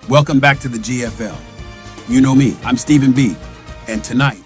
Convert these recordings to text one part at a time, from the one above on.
Welcome back to the GFL. You know me, I'm Stephen B. And tonight,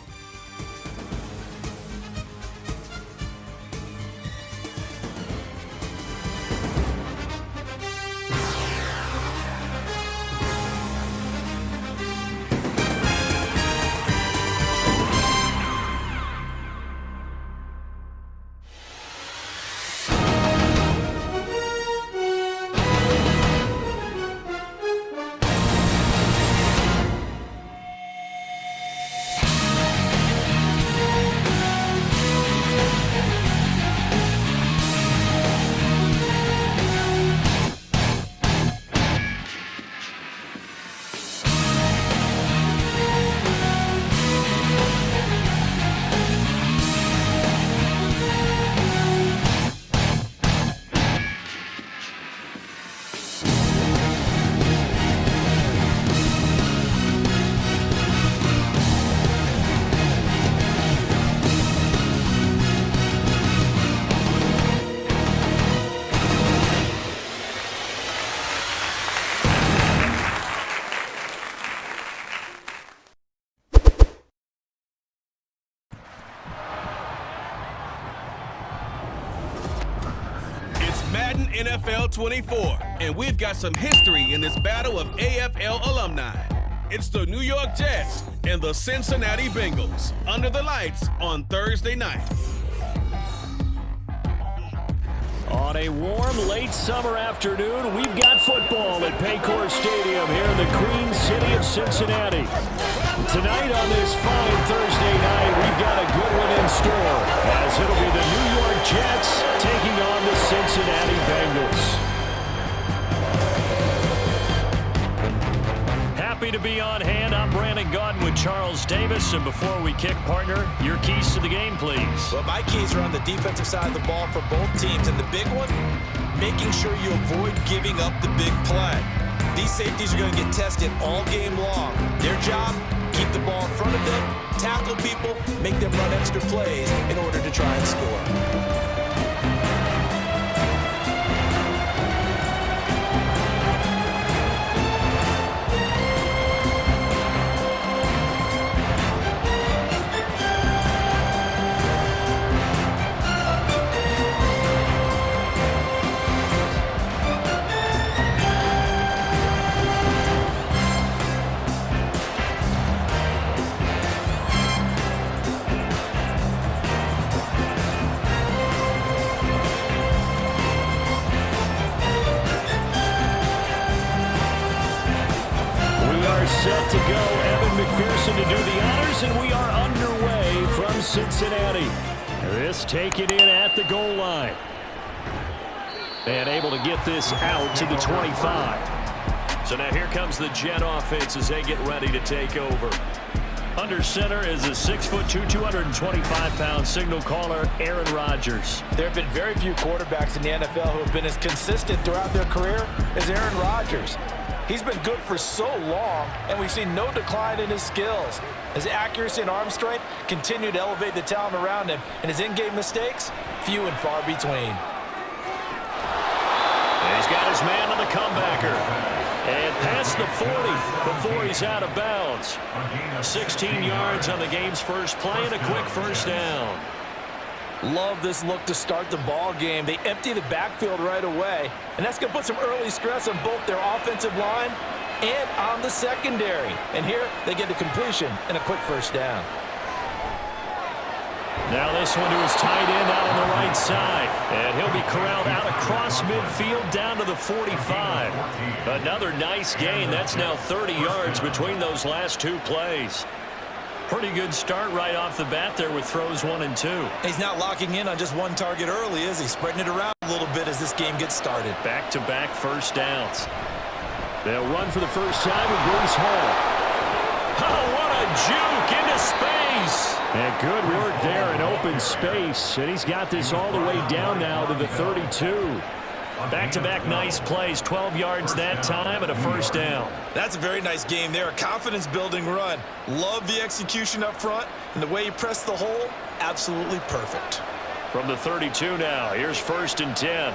Madden NFL 24, and we've got some history in this battle of AFL alumni. It's the New York Jets and the Cincinnati Bengals under the lights on Thursday night. On a warm, late summer afternoon, we've got football at Paycor Stadium here in the Queen City of Cincinnati. Tonight on this fine Thursday night, we've got a good one in store, as it'll be the New York Jets taking on the Cincinnati Bengals. Happy to be on hand. I'm Brandon Gaudin with Charles Davis. And before we kick, partner, your keys to the game, please. Well, my keys are on the defensive side of the ball for both teams. And the big one, making sure you avoid giving up the big play. These safeties are going to get tested all game long. Their job, keep the ball in front of them, tackle people, make them run extra plays in order to try and score. Set to go, Evan McPherson to do the honors, and we are underway from Cincinnati. This taken in at the goal line. And able to get this out to the 25. So now here comes the Jet offense as they get ready to take over. Under center is a 6'2", 225-pound signal caller, Aaron Rodgers. There have been very few quarterbacks in the NFL who have been as consistent throughout their career as Aaron Rodgers. He's been good for so long, and we've seen no decline in his skills. His accuracy and arm strength continue to elevate the talent around him, and his in-game mistakes, few and far between. He's got his man on the comebacker. And past the 40 before he's out of bounds. 16 yards on the game's first play and a quick first down. Love this look to start the ball game. They empty the backfield right away, and that's going to put some early stress on both their offensive line and on the secondary. And here they get the completion and a quick first down. Now this one to his tight end out on the right side. And he'll be corralled out across midfield down to the 45. Another nice gain. That's now 30 yards between those last two plays. Pretty good start right off the bat there with throws 1 and 2. He's not locking in on just one target early, is he? Spreading it around a little bit as this game gets started. Back-to-back first downs. They'll run for the first time with Bruce Hall. Oh, what a juke into space. And good work there in open space. And he's got this all the way down now to the 32. Back-to-back nice plays, 12 yards that time and a first down. That's a very nice game there, a confidence-building run. Love the execution up front, and the way he pressed the hole, absolutely perfect. From the 32 now, here's 1st and 10.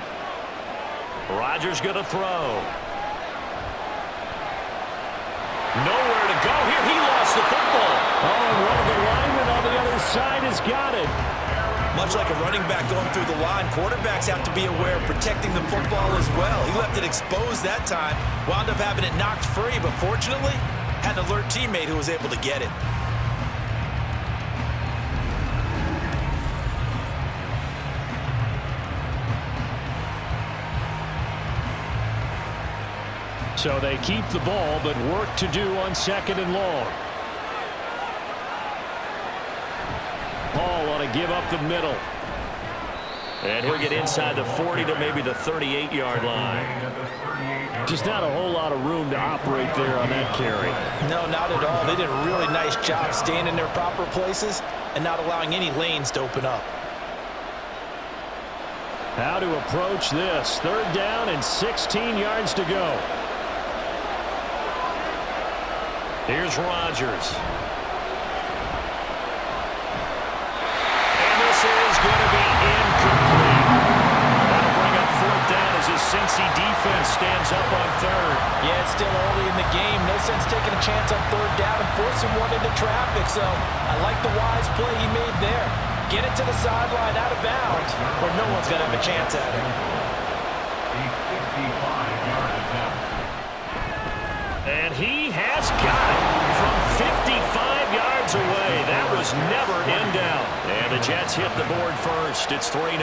Rodgers going to throw. Nowhere to go here. He lost the football. Oh, and one of the linemen on the other side has got it. Much like a running back going through the line, quarterbacks have to be aware of protecting the football as well. He left it exposed that time, wound up having it knocked free, but fortunately, had an alert teammate who was able to get it. So they keep the ball, but work to do on 2nd and long. Paul on to give up the middle. And he'll get inside the 40 to maybe the 38-yard line. Just not a whole lot of room to operate there on that carry. No, not at all. They did a really nice job staying in their proper places and not allowing any lanes to open up. How to approach this. 3rd down and 16 yards to go. Here's Rodgers. Is going to be incomplete. That'll bring up 4th down as his Cincy defense stands up on 3rd. Yeah, it's still early in the game. No sense taking a chance on 3rd down and forcing one into traffic. So I like the wise play he made there. Get it to the sideline out of bounds where no one's going to have a chance at it. And he has got it from 55 yards away. That was never in doubt. And the Jets hit the board first. It's 3-0.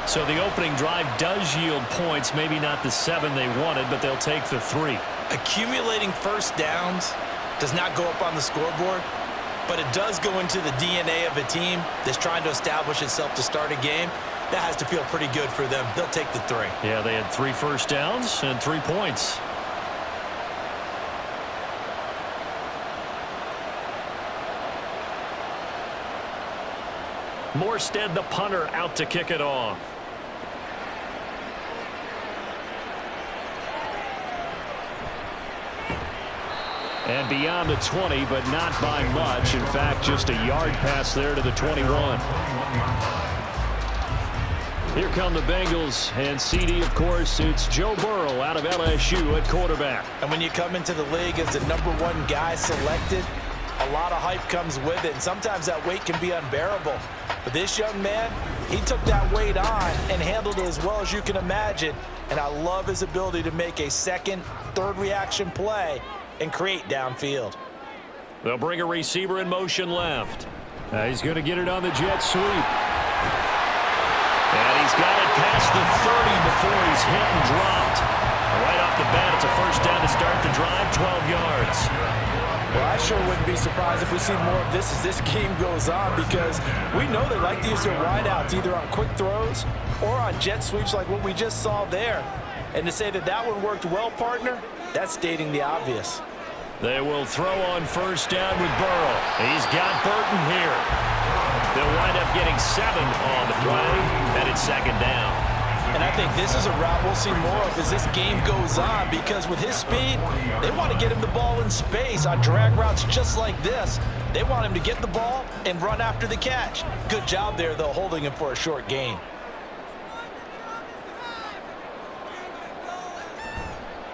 So the opening drive does yield points. Maybe not the 7 they wanted, but they'll take the 3. Accumulating first downs does not go up on the scoreboard, but it does go into the DNA of a team that's trying to establish itself to start a game. That has to feel pretty good for them. They'll take the 3. Yeah, they had 3 first downs and 3 points. Morstead, the punter, out to kick it off. And beyond the 20, but not by much. In fact, just a yard pass there to the 21. Here come the Bengals, and CD, of course, it's Joe Burrow out of LSU at quarterback. And when you come into the league as the #1 guy selected, a lot of hype comes with it, and sometimes that weight can be unbearable. But this young man, he took that weight on and handled it as well as you can imagine. And I love his ability to make a 2nd, 3rd reaction play and create downfield. They'll bring a receiver in motion left. He's going to get it on the jet sweep. And he's got it past the 30 before he's hit and dropped. Right off the bat, it's a first down to start the drive, 12 yards. Well, I sure wouldn't be surprised if we see more of this as this game goes on, because we know they like to use their wideouts either on quick throws or on jet sweeps like what we just saw there. And to say that that one worked well, partner, that's stating the obvious. They will throw on first down with Burrow. He's got Burton here. They'll wind up getting 7 on the play, and it's 2nd down. And I think this is a route we'll see more of as this game goes on, because with his speed, they want to get him the ball in space on drag routes just like this. They want him to get the ball and run after the catch. Good job there, though, holding him for a short gain.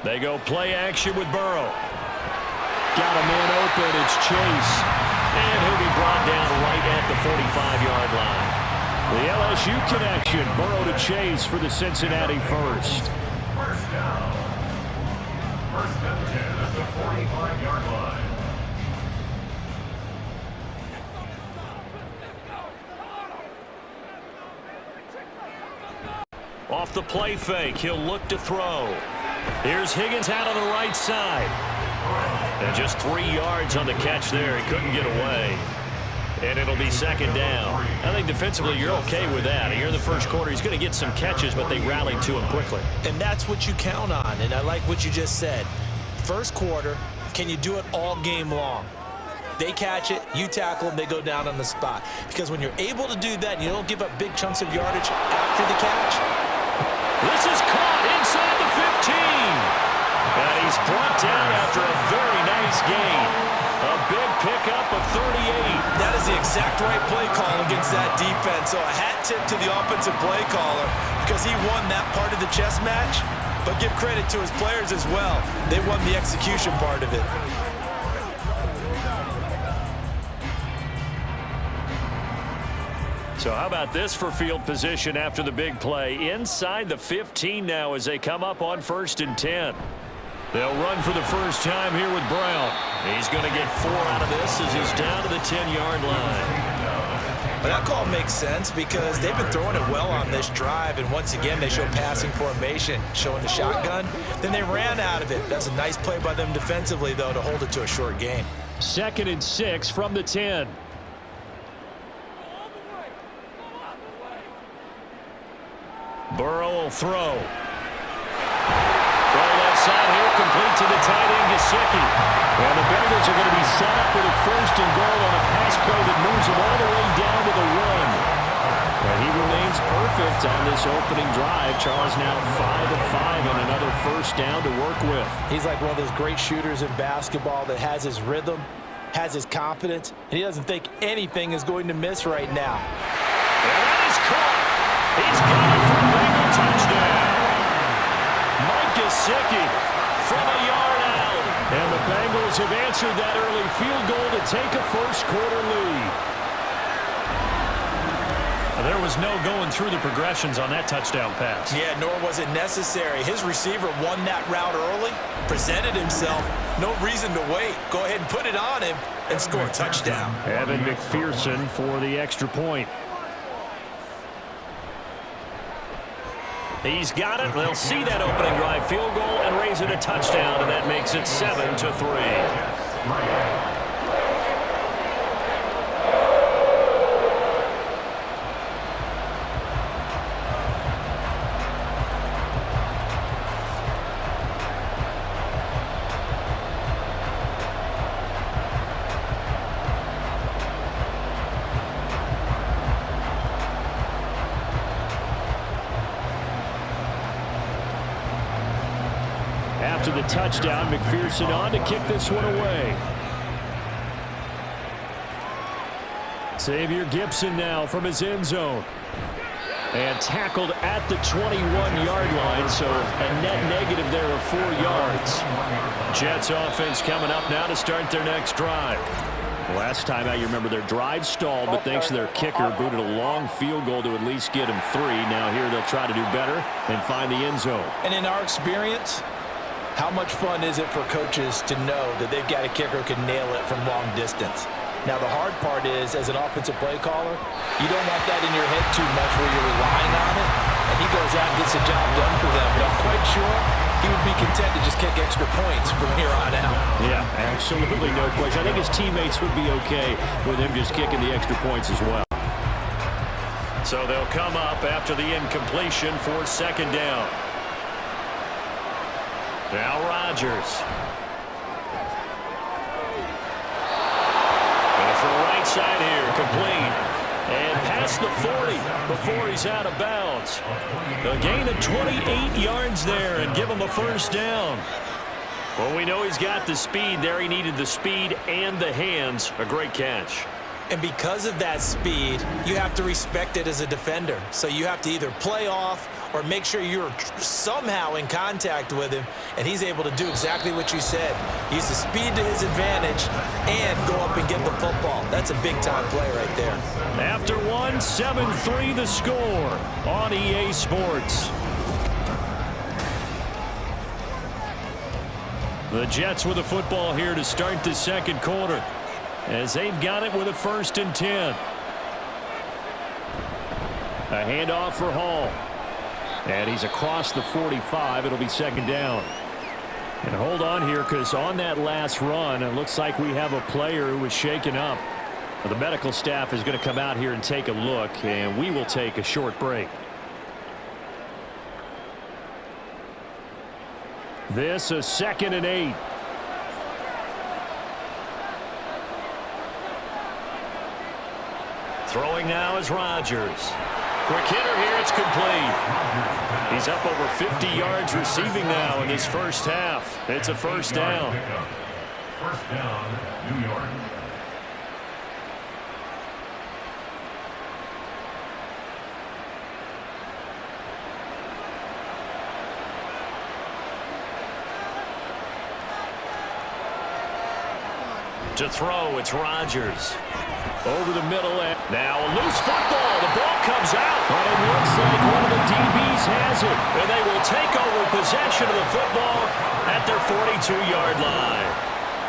They go play action with Burrow. Got a man open. It's Chase. And he'll be brought down right at the 45-yard line. The LSU connection. Burrow to Chase for the Cincinnati first. First down. First and 10 at the 45-yard line. Off the play fake, he'll look to throw. Here's Higgins out on the right side. And just 3 yards on the catch there. He couldn't get away. And it'll be second down. I think defensively you're okay with that. Here in the first quarter, he's going to get some catches, but they rallied to him quickly. And that's what you count on, and I like what you just said. First quarter, can you do it all game long? They catch it, you tackle them, they go down on the spot. Because when you're able to do that and you don't give up big chunks of yardage after the catch. This is caught inside the 15. And he's brought down after a very nice gain. A big pickup of 38. That is the exact right play call against that defense. So a hat tip to the offensive play caller because he won that part of the chess match. But give credit to his players as well. They won the execution part of it. So how about this for field position after the big play? Inside the 15 now as they come up on 1st and 10. They'll run for the first time here with Brown. He's going to get 4 out of this as he's down to the 10-yard line. But that call makes sense because they've been throwing it well on this drive, and once again they show passing formation, showing the shotgun. Then they ran out of it. That's a nice play by them defensively, though, to hold it to a short gain. 2nd and 6 from the 10. Burrow will throw. Throw left side here, complete to the tight end, Gesicki. And the Bengals are going to be set up with a 1st and goal on a pass play that moves them all the way down to the 1. And he remains perfect on this opening drive. Charles now 5 of 5 and another 1st down to work with. He's like one of those great shooters in basketball that has his rhythm, has his confidence, and he doesn't think anything is going to miss right now. And that is caught. He's got it for a Bengal touchdown. Mike Gesicki from a yard out. And the Bengals have answered that early field goal to take a first quarter lead. There was no going through the progressions on that touchdown pass. Yeah, nor was it necessary. His receiver won that route early, presented himself. No reason to wait. Go ahead and put it on him and score a touchdown. Evan McPherson for the extra point. He's got it. They'll see that opening drive field goal and raise it a touchdown, and that makes it 7-3. After the touchdown, McPherson on to kick this one away. Xavier Gipson now from his end zone. And tackled at the 21-yard line, so a net negative there of 4 yards. Jets offense coming up now to start their next drive. Last time out, you remember their drive stalled, but thanks to their kicker, booted a long field goal to at least get him 3. Now here they'll try to do better and find the end zone. And in our experience, how much fun is it for coaches to know that they've got a kicker who can nail it from long distance? Now, the hard part is, as an offensive play caller, you don't want that in your head too much where you're relying on it, and he goes out and gets the job done for them. But I'm quite sure he would be content to just kick extra points from here on out. Yeah, absolutely no question. I think his teammates would be okay with him just kicking the extra points as well. So they'll come up after the incompletion for 2nd down. Now Rodgers. And from the right side here, complete. And past the 40 before he's out of bounds. A gain of 28 yards there and give him a 1st down. Well, we know he's got the speed there. He needed the speed and the hands. A great catch. And because of that speed, you have to respect it as a defender. So you have to either play off or make sure you're somehow in contact with him, and he's able to do exactly what you said. Use the speed to his advantage and go up and get the football. That's a big-time play right there. After one, 7-3 the score on EA Sports. The Jets with the football here to start the second quarter, as they've got it with a 1st and 10. A handoff for Hall. And he's across the 45. It'll be 2nd down. And hold on here, because on that last run, it looks like we have a player who was shaken up. The medical staff is going to come out here and take a look, and we will take a short break. This is 2nd and 8. Throwing now is Rodgers. Quick hitter here, it's complete. He's up over 50 yards receiving now in his first half. It's a 1st down. 1st down, New York. To throw, it's Rodgers. Over the middle, and now a loose football. The ball comes out, and it looks like one of the DBs has it. And they will take over possession of the football at their 42-yard line.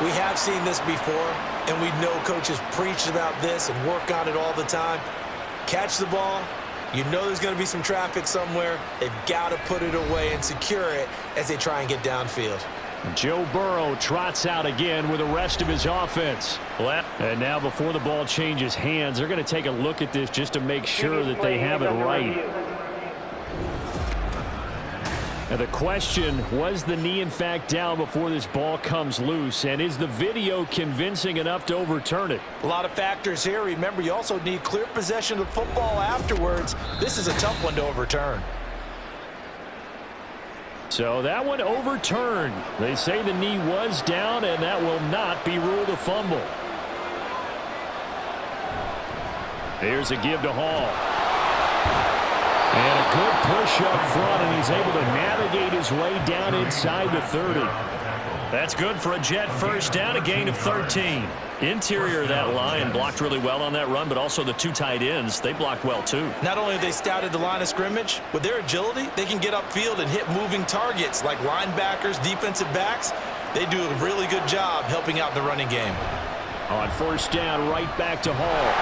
We have seen this before, and we know coaches preach about this and work on it all the time. Catch the ball. You know there's going to be some traffic somewhere. They've got to put it away and secure it as they try and get downfield. Joe Burrow trots out again with the rest of his offense. And now before the ball changes hands, they're going to take a look at this just to make sure that they have it right. And the question, was the knee in fact down before this ball comes loose? And is the video convincing enough to overturn it? A lot of factors here. Remember, you also need clear possession of the football afterwards. This is a tough one to overturn. So that one overturned. They say the knee was down, and that will not be ruled a fumble. Here's a give to Hall. And a good push up front, and he's able to navigate his way down inside the 30. That's good for a Jet 1st down, a gain of 13. Interior of that line blocked really well on that run, but also the 2 tight ends, they blocked well too. Not only have they scouted the line of scrimmage, with their agility, they can get upfield and hit moving targets like linebackers, defensive backs. They do a really good job helping out the running game. On 1st down, right back to Hall.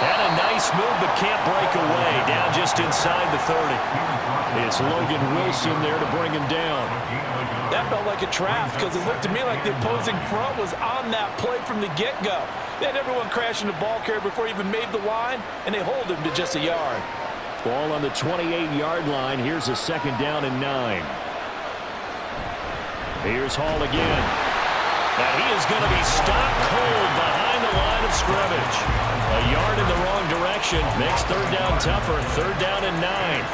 And a nice move, but can't break away. Down just inside the 30. It's Logan Wilson there to bring him down. That felt like a trap because it looked to me like the opposing front was on that play from the get-go. They had everyone crashing the ball carrier before he even made the line, and they hold him to just a yard. Ball on the 28-yard line. Here's a 2nd down and 9. Here's Hall again. And he is going to be stopped cold behind the line of scrimmage. A yard in the wrong direction makes 3rd down tougher. 3rd down and 9.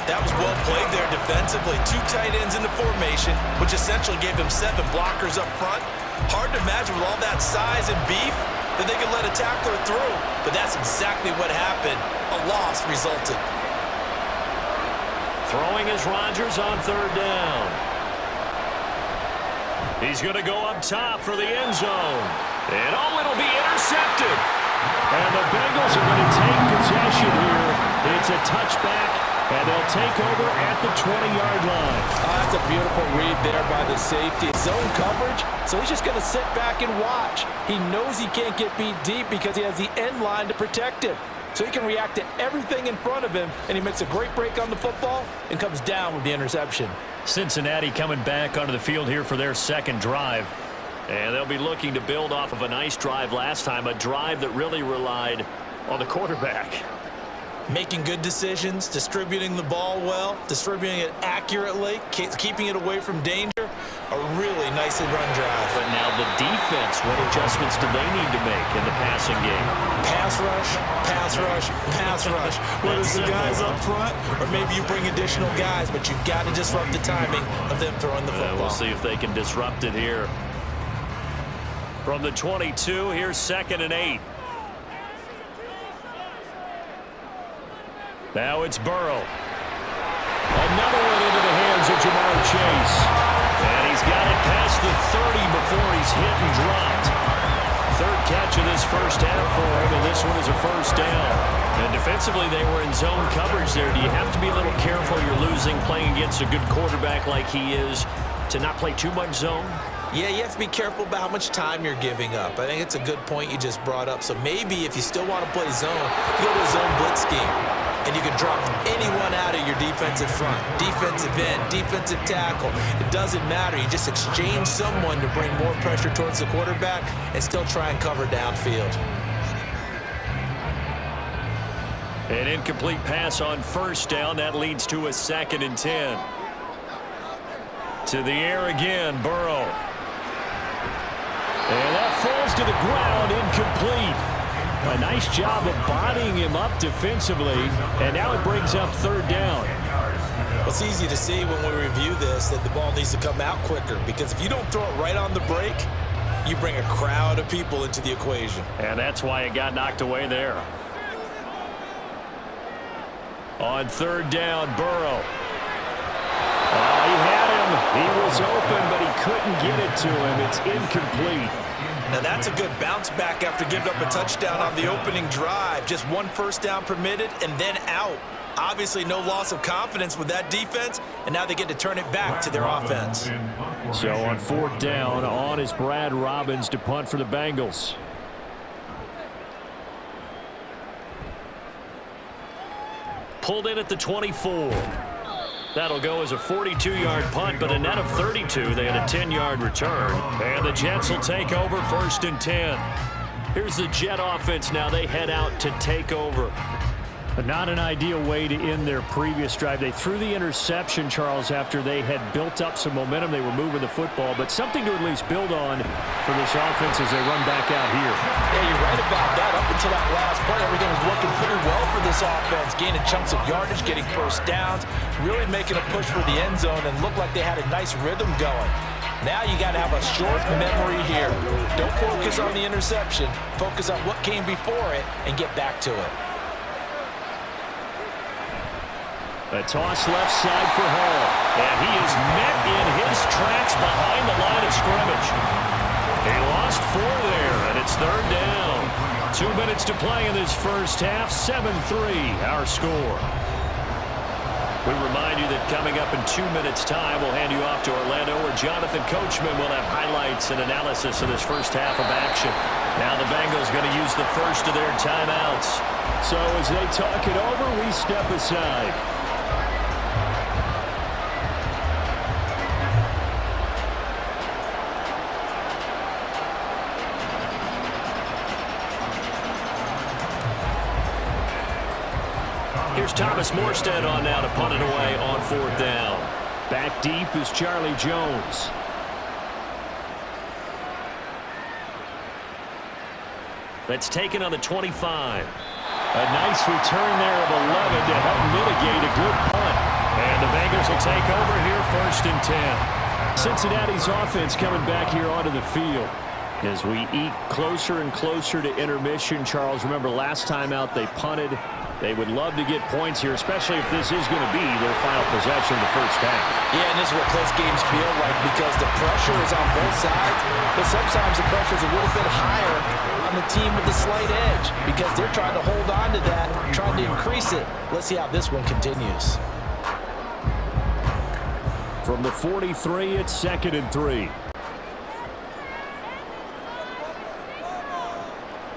That was well played there defensively. 2 tight ends in the formation, which essentially gave them 7 blockers up front. Hard to imagine with all that size and beef that they could let a tackler through. But that's exactly what happened. A loss resulted. Throwing is Rodgers on 3rd down. He's going to go up top for the end zone. And it'll be intercepted. And the Bengals are going to take possession here. It's a touchback, and they'll take over at the 20-yard line. That's a beautiful read there by the safety. Zone coverage, so he's just going to sit back and watch. He knows he can't get beat deep because he has the end line to protect him. So he can react to everything in front of him, and he makes a great break on the football and comes down with the interception. Cincinnati coming back onto the field here for their 2nd drive. And they'll be looking to build off of a nice drive last time, a drive that really relied on the quarterback. Making good decisions, distributing the ball well, distributing it accurately, keeping it away from danger. A really nicely run drive. But now the defense, what adjustments do they need to make in the passing game? Pass rush, pass rush, pass rush. Whether it's the guys up front or maybe you bring additional guys, but you've got to disrupt the timing of them throwing the football. We'll see if they can disrupt it here. From the 22, here's 2nd and 8. Now it's Burrow. Another one into the hands of Jamar Chase. And he's got it past the 30 before he's hit and dropped. Third catch of this first half for him, and this one is a first down. And defensively, they were in zone coverage there. Do you have to be a little careful? You're losing, playing against a good quarterback like he is, to not play too much zone? Yeah, you have to be careful about how much time you're giving up. I think it's a good point you just brought up. So maybe if you still want to play zone, you go to a zone blitz scheme. And you can drop anyone out of your defensive front, defensive end, defensive tackle. It doesn't matter. You just exchange someone to bring more pressure towards the quarterback and still try and cover downfield. An incomplete pass on first down. That leads to a 2nd and 10. To the air again, Burrow. And that falls to the ground, incomplete. A nice job of bodying him up defensively, and now it brings up 3rd down. Well, it's easy to see when we review this that the ball needs to come out quicker, because if you don't throw it right on the break, you bring a crowd of people into the equation. And that's why it got knocked away there. On 3rd down, Burrow. He had him. He was open, but he couldn't get it to him. It's incomplete. Now that's a good bounce back after giving up a touchdown on the opening drive. Just 1 first down permitted and then out. Obviously no loss of confidence with that defense, and now they get to turn it back to their offense. So on 4th down, on is Brad Robbins to punt for the Bengals. Pulled in at the 24. That'll go as a 42-yard punt, but a net of 32. They had a 10-yard return. And the Jets will take over 1st and 10. Here's the Jet offense now. They head out to take over. Not an ideal way to end their previous drive. They threw the interception, Charles, after they had built up some momentum. They were moving the football, but something to at least build on for this offense as they run back out here. Yeah, you're right about that. Up until that last play, everything was working pretty well for this offense, gaining chunks of yardage, getting first downs, really making a push for the end zone, and looked like they had a nice rhythm going. Now you got to have a short memory here. Don't focus on the interception. Focus on what came before it and get back to it. A toss left side for Hall. And he is met in his tracks behind the line of scrimmage. He lost 4 there, and it's 3rd down. 2 minutes to play in this first half. 7-3, our score. We remind you that coming up in 2 minutes' time, we'll hand you off to Orlando, where Jonathan Coachman will have highlights and analysis of this first half of action. Now the Bengals going to use the first of their timeouts. So as they talk it over, we step aside. Here's Thomas Morstead on now to punt it away on 4th down. Back deep is Charlie Jones. That's taken on the 25. A nice return there of 11 to help mitigate a good punt. And the Bengals will take over here 1st and 10. Cincinnati's offense coming back here onto the field. As we eke closer and closer to intermission, Charles, remember last time out they punted. They would love to get points here, especially if this is going to be their final possession of the first half. Yeah, and this is what close games feel like, because the pressure is on both sides, but sometimes the pressure is a little bit higher on the team with the slight edge, because they're trying to hold on to that, trying to increase it. Let's see how this one continues. From the 43, it's 2nd and 3.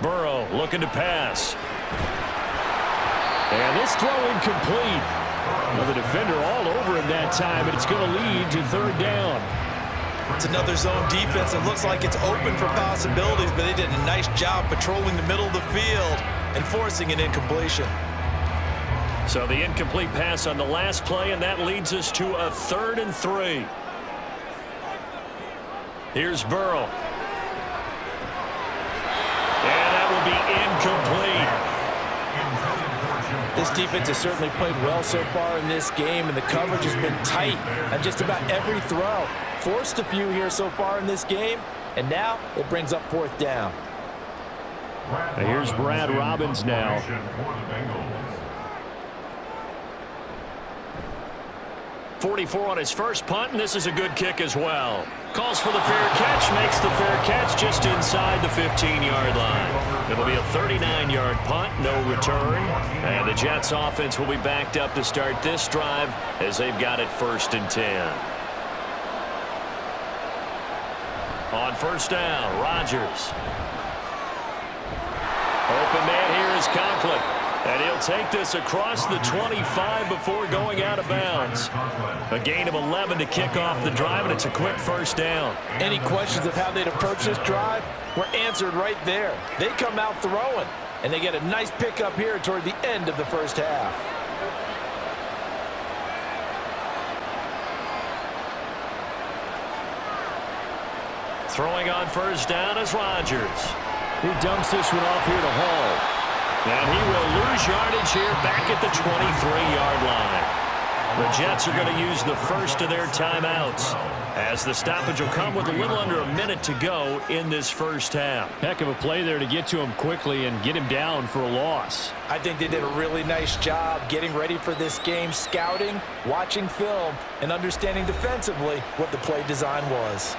Burrow looking to pass. And this throw incomplete. Well, the defender all over him that time, and it's going to lead to 3rd down. It's another zone defense. It looks like it's open for possibilities, but they did a nice job patrolling the middle of the field and forcing an incompletion. So the incomplete pass on the last play, and that leads us to a 3rd and 3. Here's Burrow. And that will be incomplete. This defense has certainly played well so far in this game, and the coverage has been tight on just about every throw. Forced a few here so far in this game, and now it brings up 4th down. Here's Brad Robbins now. 44 on his first punt, and this is a good kick as well. Calls for the fair catch, makes the fair catch just inside the 15-yard line. It'll be a 39-yard punt, no return. And the Jets offense will be backed up to start this drive as they've got it 1st and 10. On 1st down, Rodgers. Open man here is Conklin. And he'll take this across the 25 before going out of bounds. A gain of 11 to kick off the drive, and it's a quick 1st down. Any questions of how they'd approach this drive were answered right there. They come out throwing, and they get a nice pickup here toward the end of the 1st half. Throwing on 1st down is Rodgers. He dumps this one off here to Hall. And he will lose yardage here back at the 23-yard line. The Jets are going to use the first of their timeouts, as the stoppage will come with a little under a minute to go in this 1st half. Heck of a play there to get to him quickly and get him down for a loss. I think they did a really nice job getting ready for this game, scouting, watching film, and understanding defensively what the play design was.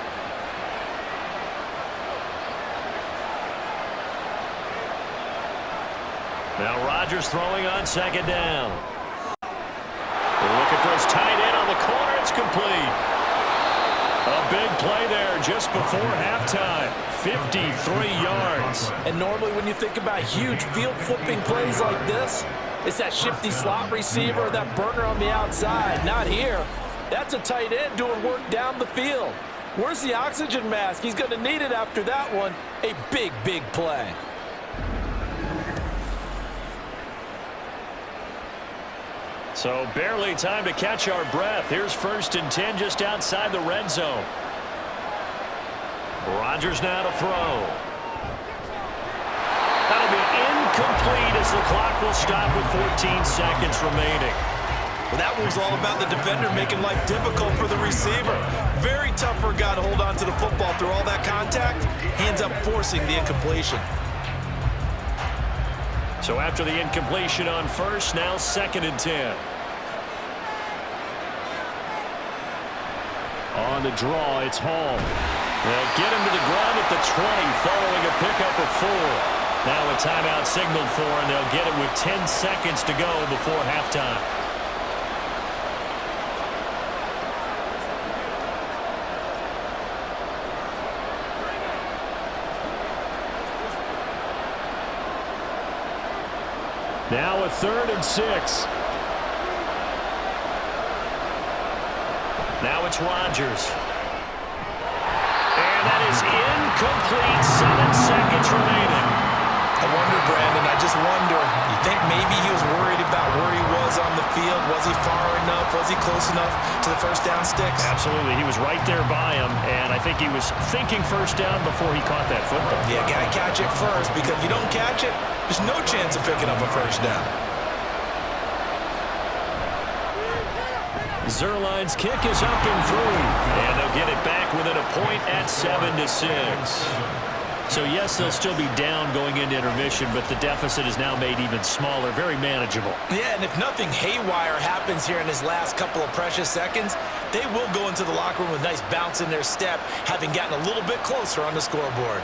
Now Rodgers throwing on 2nd down. Looking for his tight end on the corner. It's complete. A big play there just before halftime. 53 yards. And normally when you think about huge field flipping plays like this, it's that shifty slot receiver or that burner on the outside. Not here. That's a tight end doing work down the field. Where's the oxygen mask? He's going to need it after that one. A big, big play. So barely time to catch our breath. Here's 1st and 10 just outside the red zone. Rodgers now to throw. That'll be incomplete as the clock will stop with 14 seconds remaining. Well, that was all about the defender making life difficult for the receiver. Very tough for a guy to hold on to the football through all that contact. Hands up forcing the incompletion. So after the incompletion on 1st, now 2nd and 10. On the draw, it's Hall. They'll get him to the ground at the 20 following a pickup of 4. Now a timeout signaled for, and they'll get it with 10 seconds to go before halftime. Now a 3rd and 6. Now it's Rodgers. And that is incomplete. 7 seconds remaining. I wonder, Brandon, I just wonder, you think maybe he was worried about where he was on the field? Was he far enough? Was he close enough to the 1st down sticks? Absolutely. He was right there by him, and I think he was thinking 1st down before he caught that football. Yeah, got to catch it first, because if you don't catch it, there's no chance of picking up a 1st down. Zuerlein's kick is up and through, and they'll get it back within a point at 7-6. So yes, they'll still be down going into intermission, but the deficit is now made even smaller, very manageable. Yeah, and if nothing haywire happens here in his last couple of precious seconds, they will go into the locker room with a nice bounce in their step, having gotten a little bit closer on the scoreboard.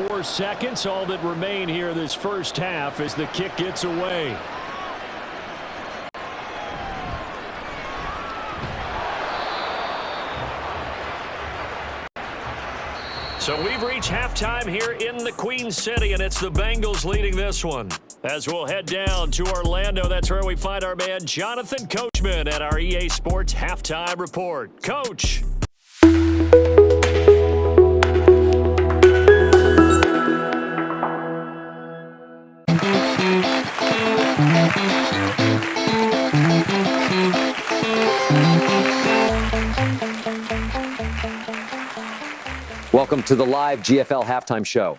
Four seconds, all that remain here this 1st half as the kick gets away. So we've reached halftime here in the Queen City, and it's the Bengals leading this one. As we'll head down to Orlando, that's where we find our man Jonathan Coachman at our EA Sports Halftime Report. Coach. Welcome to the live GFL halftime show.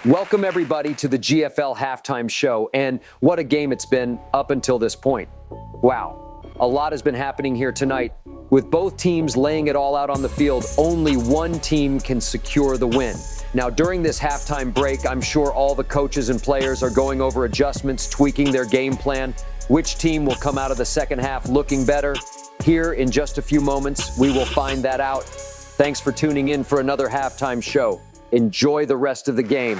Welcome, everybody, to the GFL halftime show. And what a game it's been up until this point. Wow. A lot has been happening here tonight. With both teams laying it all out on the field, only one team can secure the win. Now, during this halftime break, I'm sure all the coaches and players are going over adjustments, tweaking their game plan. Which team will come out of the second half looking better? Here in just a few moments, we will find that out. Thanks for tuning in for another halftime show. Enjoy the rest of the game.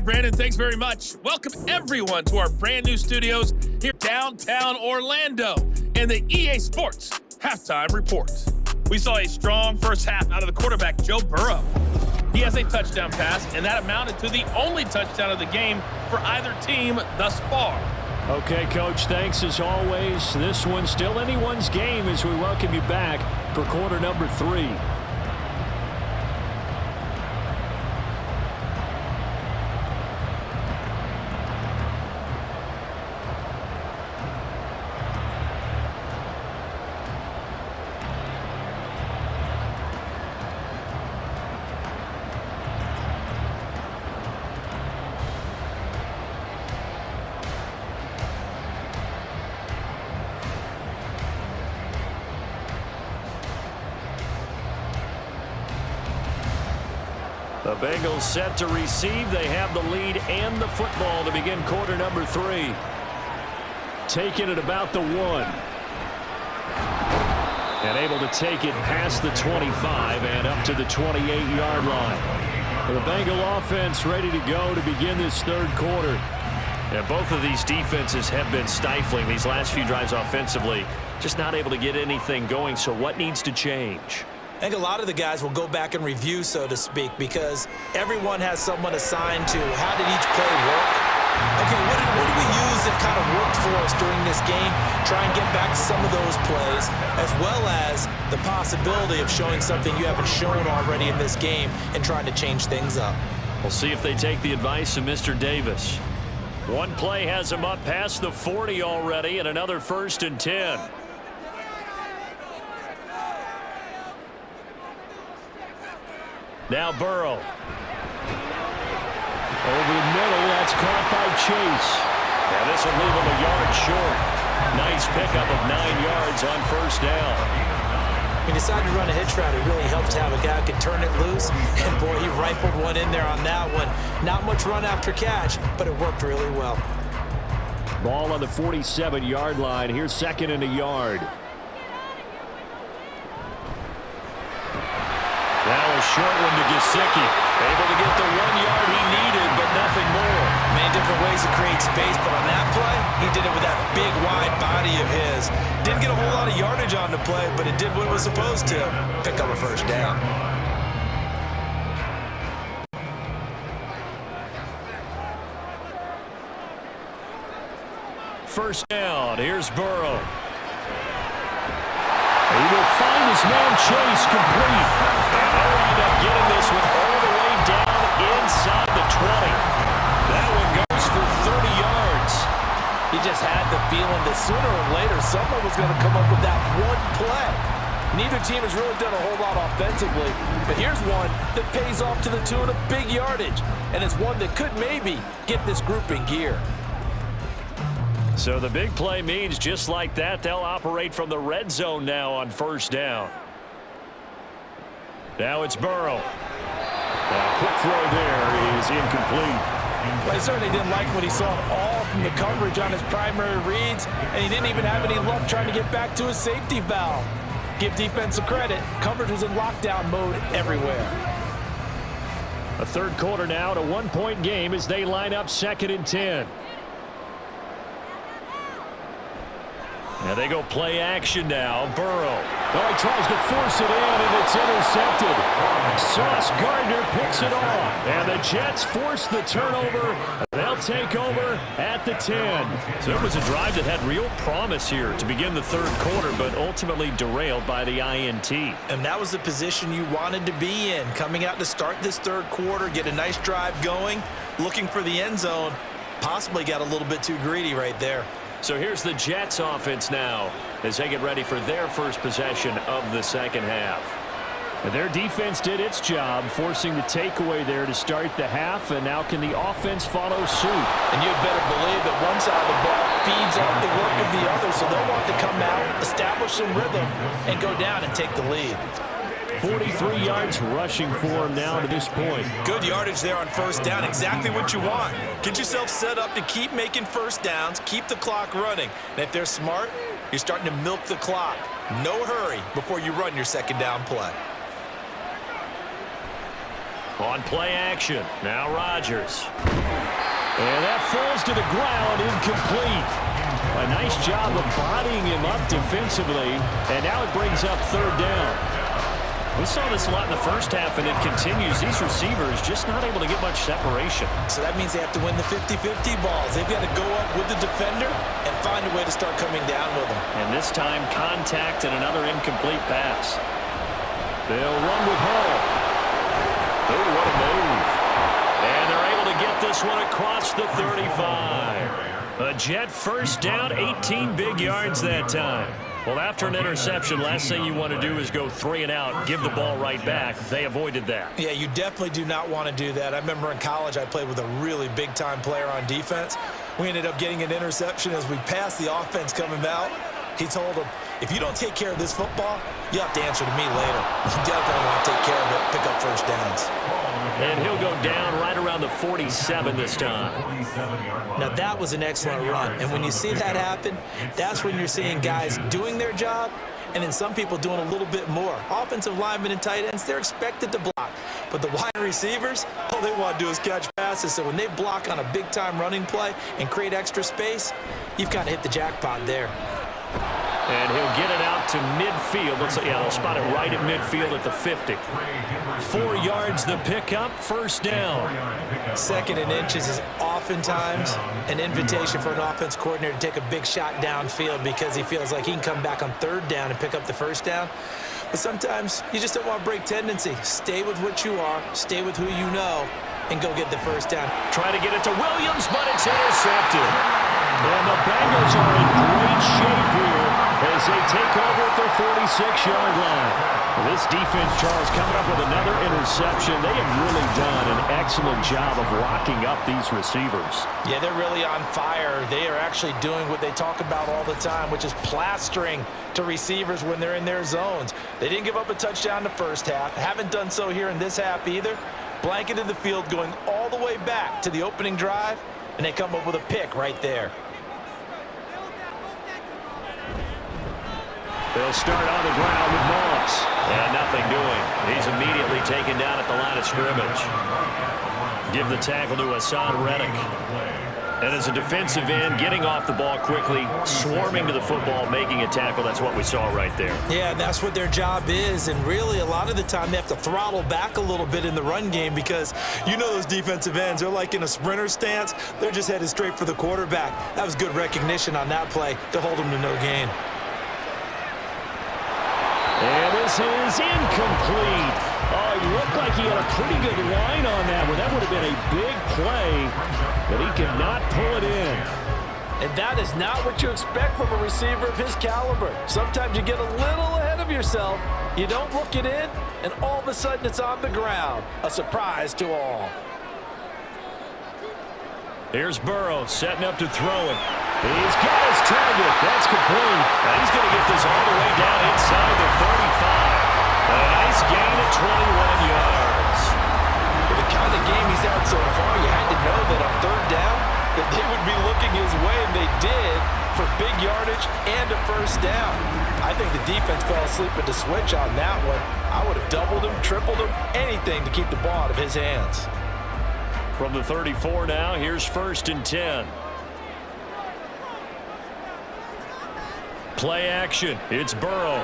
Brandon, thanks very much. Welcome everyone to our brand new studios here downtown Orlando in the EA Sports Halftime Report. We saw a strong first half out of the quarterback, Joe Burrow. He has a touchdown pass, and that amounted to the only touchdown of the game for either team thus far. Okay, Coach, thanks as always. This one's still anyone's game as we welcome you back for quarter number 3. The Bengals set to receive. They have the lead and the football to begin quarter number 3. Taking it about the 1. And able to take it past the 25 and up to the 28-yard line. The Bengal offense ready to go to begin this third quarter. And both of these defenses have been stifling these last few drives offensively. Just not able to get anything going. So what needs to change? I think a lot of the guys will go back and review, so to speak, because everyone has someone assigned to how did each play work. Okay, what did we use that kind of worked for us during this game? Try and get back to some of those plays, as well as the possibility of showing something you haven't shown already in this game and trying to change things up. We'll see if they take the advice of Mr. Davis. One play has him up past the 40 already, and another 1st and 10. Now Burrow. Over the middle, that's caught by Chase. And this will leave him a yard short. Nice pickup of 9 yards on first down. He decided to run a hitch route. It really helped to have a guy who could turn it loose. And boy, he rifled one in there on that one. Not much run after catch, but it worked really well. Ball on the 47-yard line. Here's 2nd and a yard. Now a short one to Gesicki. Able to get the 1 yard he needed, but nothing more. Many different ways to create space, but on that play, he did it with that big, wide body of his. Didn't get a whole lot of yardage on the play, but it did what it was supposed to. Pick up a first down. First down. Here's Burrow. He will find his man Chase complete. And they'll end up getting this one all the way down inside the 20. That one goes for 30 yards. feeling that sooner or later someone was going to come up with that one play. Neither team has really done a whole lot offensively, but here's one that pays off to the tune of big yardage, and it's one that could maybe get this group in gear. So the big play means just like that, they'll operate from the red zone now on first down. Now it's Burrow. A quick throw there is incomplete. Well, he certainly didn't like what he saw all from the coverage on his primary reads, and he didn't even have any luck trying to get back to his safety valve. Give defense credit. Coverage was in lockdown mode everywhere. A third quarter now, at a one-point game as they line up 2nd and 10. Now they go play action now. Burrow. Oh, he tries to force it in, and it's intercepted. Sauce Gardner picks it off. And the Jets force the turnover. They'll take over at the 10. So it was a drive that had real promise here to begin the third quarter, but ultimately derailed by the INT. And that was the position you wanted to be in. Coming out to start this third quarter, get a nice drive going, looking for the end zone. Possibly got a little bit too greedy right there. So here's the Jets offense now as they get ready for their first possession of the second half. And their defense did its job, forcing the takeaway there to start the half, and now can the offense follow suit? And you'd better believe that one side of the ball feeds off the work of the other, so they'll want to come out, establish some rhythm, and go down and take the lead. 43 yards rushing for him now to this point. Good yardage there on first down. Exactly what you want. Get yourself set up to keep making first downs, keep the clock running. And if they're smart, you're starting to milk the clock. No hurry before you run your second down play. On play action, now Rodgers. And that falls to the ground, incomplete. A nice job of bodying him up defensively, and now it brings up third down. We saw this a lot in the first half, and it continues. These receivers just not able to get much separation. So that means they have to win the 50-50 balls. They've got to go up with the defender and find a way to start coming down with them. And this time, contact and another incomplete pass. They'll run with Hall. Oh, what a move. And they're able to get this one across the 35. A Jet first down, 18 big yards that time. Well, after an interception, last thing you want to do is go 3 and out, give the ball right back. They avoided that. Yeah, you definitely do not want to do that. I remember in college I played with a really big-time player on defense. We ended up getting an interception as we passed the offense coming out. He told him, if you don't take care of this football, you have to answer to me later. You definitely want to take care of it, pick up first downs. And he'll go down right around the 47 this time. Now that was an excellent run. And when you see that happen, that's when you're seeing guys doing their job and then some people doing a little bit more. Offensive linemen and tight ends, they're expected to block. But the wide receivers, all they want to do is catch passes. So when they block on a big-time running play and create extra space, you've kind of hit the jackpot there. And he'll get it out to midfield. Looks like, yeah, they'll spot it right at midfield at the 50. 4 yards the pickup, first down. 2nd and inches is oftentimes an invitation for an offense coordinator to take a big shot downfield because he feels like he can come back on 3rd down and pick up the first down. But sometimes you just don't want to break tendency. Stay with what you are, stay with who you know, and go get the first down. Try to get it to Williams, but it's intercepted. And the Bengals are in great shape here as they take over at their 46-yard line. This defense, Charles, coming up with another interception. They have really done an excellent job of locking up these receivers. Yeah, they're really on fire. They are actually doing what they talk about all the time, which is plastering to receivers when they're in their zones. They didn't give up a touchdown the first half. Haven't done so here in this half either. Blanketed the field going all the way back to the opening drive, and they come up with a pick right there. They'll start on the ground with Moss. And nothing doing. He's immediately taken down at the line of scrimmage. Give the tackle to Hassan Reddick. And as a defensive end, getting off the ball quickly, swarming to the football, making a tackle. That's what we saw right there. Yeah, that's what their job is. And really, a lot of the time, they have to throttle back a little bit in the run game because you know those defensive ends, they're like in a sprinter stance. They're just headed straight for the quarterback. That was good recognition on that play to hold them to no gain. And this is incomplete. Oh, it looked like he had a pretty good line on that one. That would have been a big play, but he could not pull it in. And that is not what you expect from a receiver of his caliber. Sometimes you get a little ahead of yourself, you don't look it in, and all of a sudden it's on the ground. A surprise to all. Here's Burrow setting up to throw it. He's got his target. That's complete. And he's going to get this all the way down inside the 35. A nice gain of 21 yards. With the kind of game he's had so far, you had to know that on third down, that they would be looking his way, and they did, for big yardage and a first down. I think the defense fell asleep at the switch on that one. I would have doubled him, tripled him, anything to keep the ball out of his hands. From the 34 now, here's 1st and 10. Play action. It's Burrow.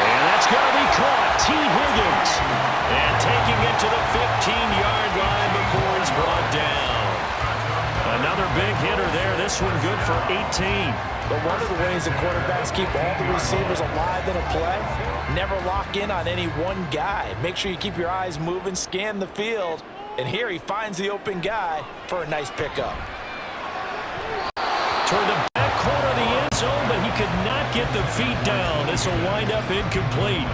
And that's going to be caught. T. Higgins. And taking it to the 15-yard line before he's brought down. Another big hitter there. This one good for 18. But one of the ways that quarterbacks keep all the receivers alive in a play, never lock in on any one guy. Make sure you keep your eyes moving, scan the field. And here he finds the open guy for a nice pickup. Toward the back corner of the end zone, but he could not get the feet down. This will wind up incomplete.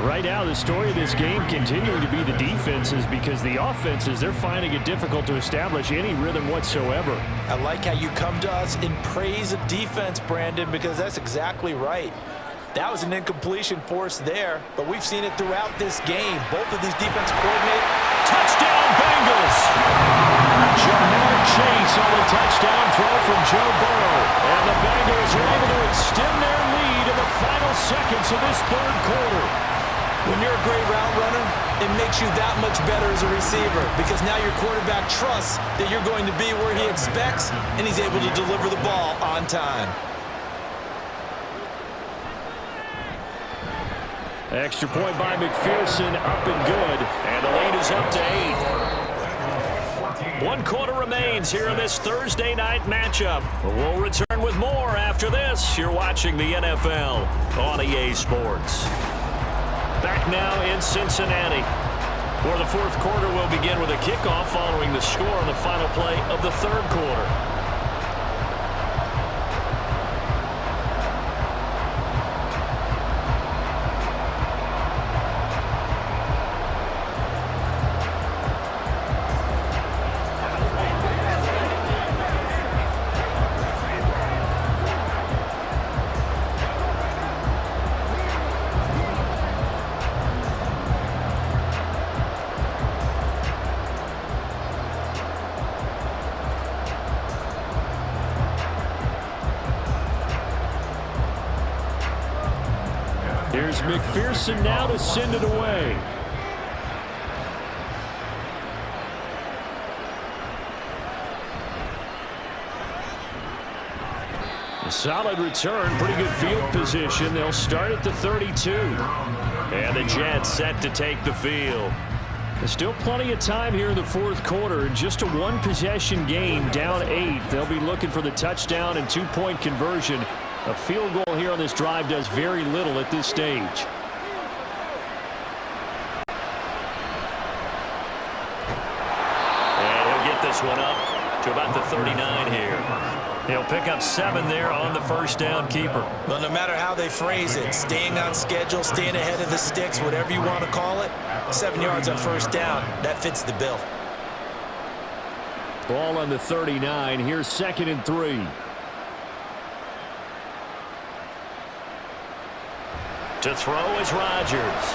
Right now, the story of this game continuing to be the defenses, because the offenses, they're finding it difficult to establish any rhythm whatsoever. I like how you come to us in praise of defense, Brandon, because that's exactly right. That was an incompletion force there, but we've seen it throughout this game. Both of these defense coordinators. Touchdown, Bengals! Jamar Chase on the touchdown throw from Joe Burrow. And the Bengals are able to extend their lead in the final seconds of this third quarter. When you're a great route runner, it makes you that much better as a receiver, because now your quarterback trusts that you're going to be where he expects, and he's able to deliver the ball on time. Extra point by McPherson, up and good. And the lead is up to 8. 1 quarter remains here in this Thursday night matchup. We'll return with more after this. You're watching the NFL on EA Sports. Back now in Cincinnati, where the fourth quarter will begin with a kickoff following the score on the final play of the third quarter. Here's McPherson now to send it away. A solid return, pretty good field position. They'll start at the 32. And the Jets set to take the field. There's still plenty of time here in the fourth quarter. Just a one-possession game, down 8. They'll be looking for the touchdown and two-point conversion. A field goal here on this drive does very little at this stage. And he'll get this one up to about the 39 here. He'll pick up 7 there on the first down keeper. Well, no matter how they phrase it, staying on schedule, staying ahead of the sticks, whatever you want to call it, 7 yards on first down, that fits the bill. Ball on the 39. Here's 2nd and 3. To throw is Rodgers.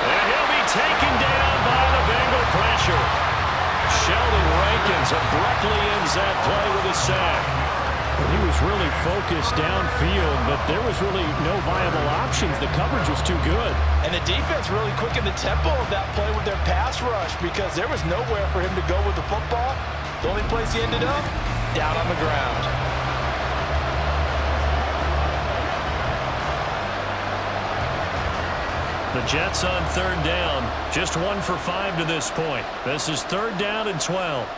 And he'll be taken down by the Bengal pressure. Sheldon Rankins abruptly ends that play with a sack. He was really focused downfield, but there was really no viable options. The coverage was too good. And the defense really quickened the tempo of that play with their pass rush, because there was nowhere for him to go with the football. The only place he ended up, down on the ground. The Jets on 3rd down. Just 1 for 5 to this point. This is 3rd down and 12.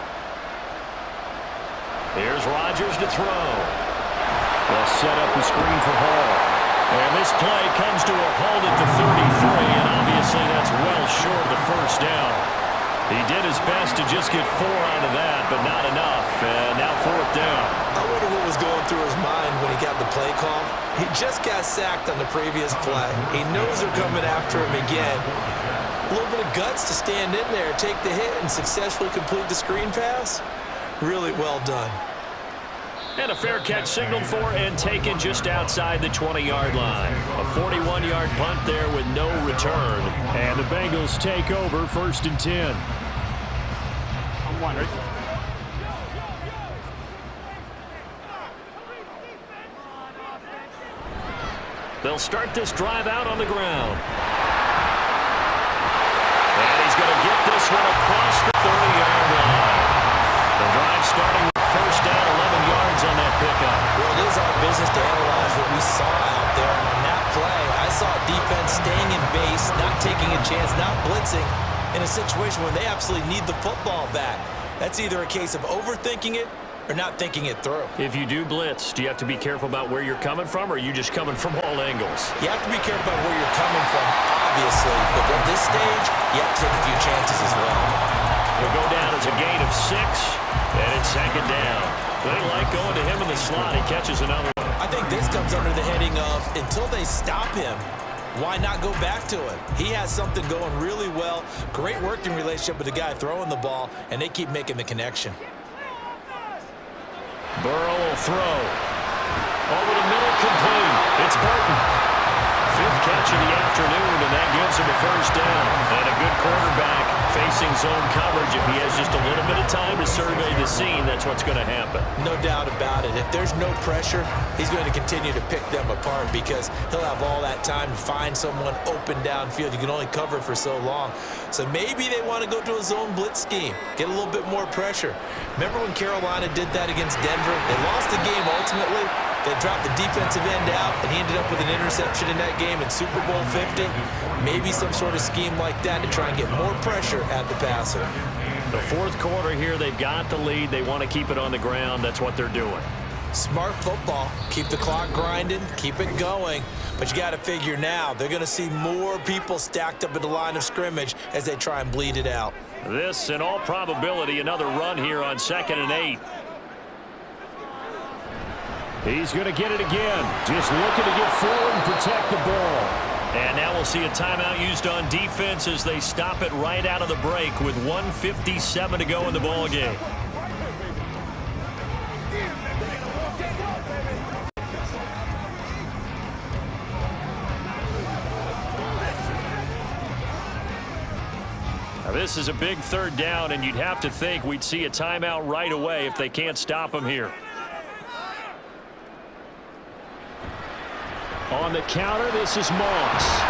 Here's Rodgers to throw. They'll set up the screen for Hall. And this play comes to a halt at the 33, and obviously that's well short of the first down. He did his best to just get 4 out of that, but not enough. And now 4th down. I wonder what was going through his mind when he got the play call. He just got sacked on the previous play. He knows they're coming after him again. A little bit of guts to stand in there, take the hit, and successfully complete the screen pass. Really well done. And a fair catch signaled for and taken just outside the 20-yard line. A 41-yard punt there with no return. And the Bengals take over 1st and 10. I'm wondering. They'll start this drive out on the ground. And he's going to get this one across the 30-yard line. The drive starting with 1st down, 11 yards on that pickup. Well, it is our business to analyze what we saw out there. And on that play, I saw defense staying in base, not taking a chance, not blitzing in a situation where they absolutely need the football back. That's either a case of overthinking it or not thinking it through. If you do blitz, do you have to be careful about where you're coming from, or are you just coming from all angles? You have to be careful about where you're coming from, obviously. But at this stage, you have to take a few chances as well. It'll go down as a gain of 6, and it's 2nd down. They like going to him in the slot. He catches another one. I think this comes under the heading of, until they stop him, why not go back to it? He has something going really well. Great working relationship with the guy throwing the ball, and they keep making the connection. Burrow will throw. Over the middle, complete. It's Burton. 5th catch of the afternoon, and that gives him a 1st down. And a good quarterback facing zone coverage. If he has just a little bit of time to survey the scene, that's what's going to happen. No doubt about it. If there's no pressure, he's going to continue to pick them apart because he'll have all that time to find someone open downfield. You can only cover for so long. So maybe they want to go to a zone blitz scheme, get a little bit more pressure. Remember when Carolina did that against Denver? They lost the game ultimately. They dropped the defensive end out, and he ended up with an interception in that game in Super Bowl 50. Maybe some sort of scheme like that to try and get more pressure at the passer. The 4th quarter here, they've got the lead. They want to keep it on the ground. That's what they're doing. Smart football. Keep the clock grinding. Keep it going. But you got to figure now, they're going to see more people stacked up at the line of scrimmage as they try and bleed it out. This, in all probability, another run here on 2nd and 8. He's going to get it again. Just looking to get forward and protect the ball. And now we'll see a timeout used on defense as they stop it right out of the break with 1:57 to go in the ball game. Now this is a big 3rd down, and you'd have to think we'd see a timeout right away if they can't stop him here. On the counter, this is Moss.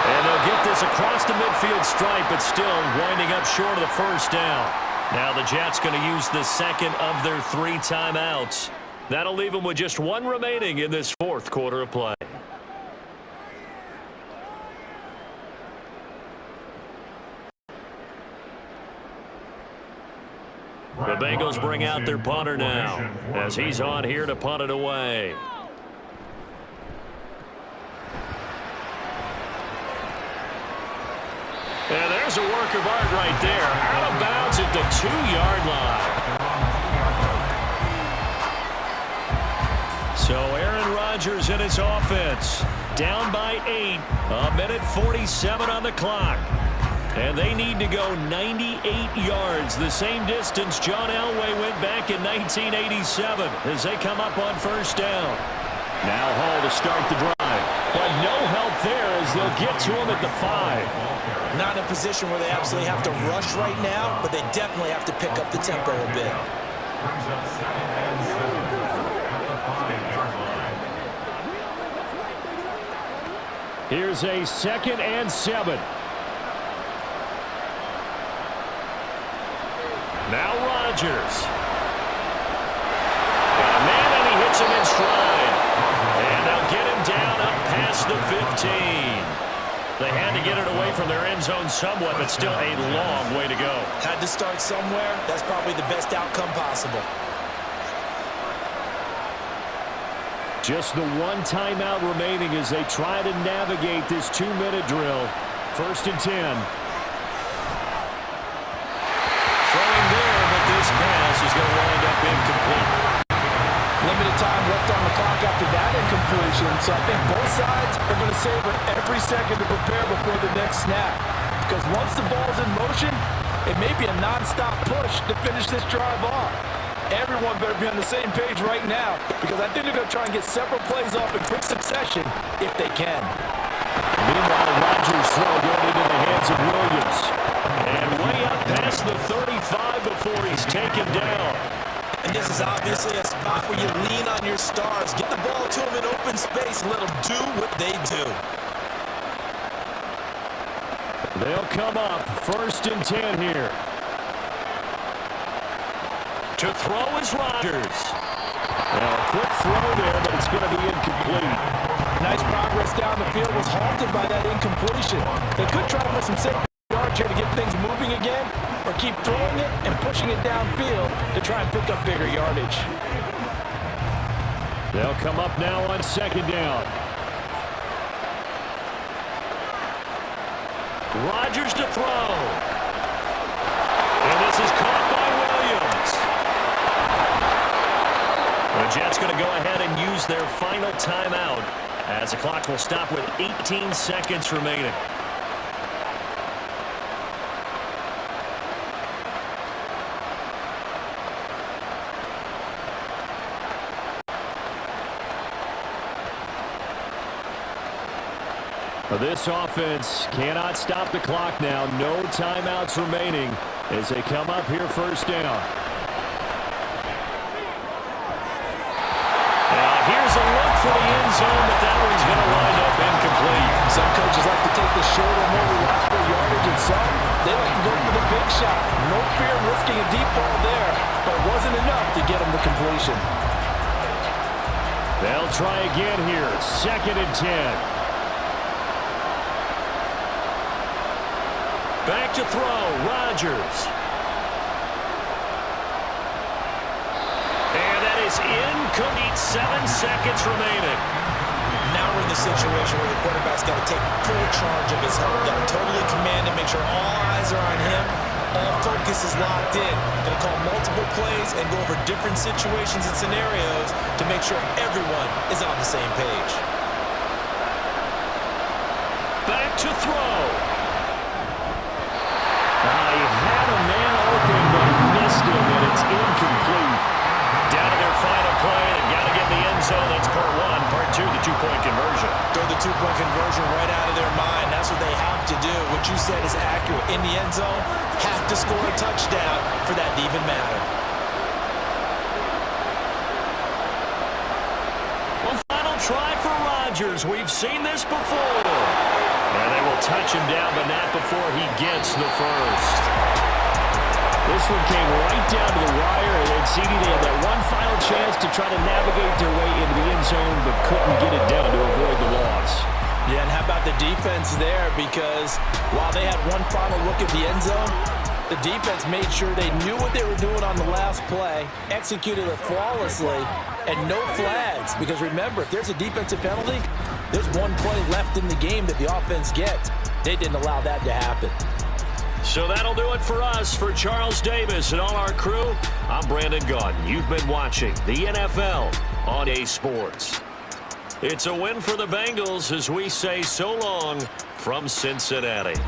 And they'll get this across the midfield stripe, but still winding up short of the 1st down. Now the Jets going to use the 2nd of their 3 timeouts. That'll leave them with just 1 remaining in this 4th quarter of play. The Bengals bring out their punter now as he's on here to punt it away. And there's a work of art right there. Out of bounds at the 2-yard line. So Aaron Rodgers and his offense down by 8. 1:47 on the clock. And they need to go 98 yards, the same distance John Elway went back in 1987 as they come up on 1st down. Now Hall to start the drive. But no help there as they'll get to him at the 5. Not in a position where they absolutely have to rush right now, but they definitely have to pick up the tempo a bit. Here's a 2nd and 7. Now Rodgers. Got a man, and he hits him in stride. And they'll get him down up past the 15. They had to get it away from their end zone somewhat, but still a long way to go. Had to start somewhere. That's probably the best outcome possible. Just the 1 timeout remaining as they try to navigate this 2-minute drill. 1st and 10. time left on the clock after that incompletion, so I think both sides are going to savor every second to prepare before the next snap. Because once the ball's in motion, it may be a non-stop push to finish this drive off. Everyone better be on the same page right now, because I think they're going to try and get several plays off in quick succession if they can. Meanwhile, Rodgers' throw going into the hands of Williams. And way up past the 35 before he's taken down. And this is obviously a spot where you lean on your stars. Get the ball to them in open space and let them do what they do. They'll come up 1st and 10 here. To throw is Rodgers. Now, a quick throw there, but it's going to be incomplete. Nice progress down the field was halted by that incompletion. They could try to put some safe yards here to get things moving again, or keep throwing it and pushing it downfield to try and pick up bigger yardage. They'll come up now on 2nd down. Rodgers to throw. And this is caught by Williams. The Jets going to go ahead and use their final timeout as the clock will stop with 18 seconds remaining. This offense cannot stop the clock now. No timeouts remaining as they come up here 1st down. Now here's a look for the end zone, but that one's going to wind up incomplete. Some coaches like to take the shorter, more reliable yardage, and some, they like to go for the big shot. No fear of risking a deep ball there, but it wasn't enough to get them the completion. They'll try again here. 2nd and 10. Back to throw, Rodgers. And that is incomplete. 7 seconds remaining. Now we're in the situation where the quarterback's got to take full charge of his health. Got to totally command and make sure all eyes are on him. All focus is locked in. Going to call multiple plays and go over different situations and scenarios to make sure everyone is on the same page. Back to throw. He had a man open, but he missed him, and it's incomplete. Down to their final play. They've got to get in the end zone. That's part 1. Part 2, the 2-point conversion. Throw the 2-point conversion right out of their mind. That's what they have to do. What you said is accurate. In the end zone, have to score a touchdown for that to even matter. Well, final try for Rodgers. We've seen this before. And they will touch him down, but not before he gets the first. This one came right down to the wire, and CD, they had that one final chance to try to navigate their way into the end zone, but couldn't get it done to avoid the loss. Yeah, and how about the defense there? Because while they had one final look at the end zone, the defense made sure they knew what they were doing on the last play, executed it flawlessly, and no flags. Because remember, if there's a defensive penalty, there's one play left in the game that the offense gets. They didn't allow that to happen. So that'll do it for us. For Charles Davis and all our crew, I'm Brandon Gaudin. You've been watching the NFL on A Sports. It's a win for the Bengals as we say so long from Cincinnati.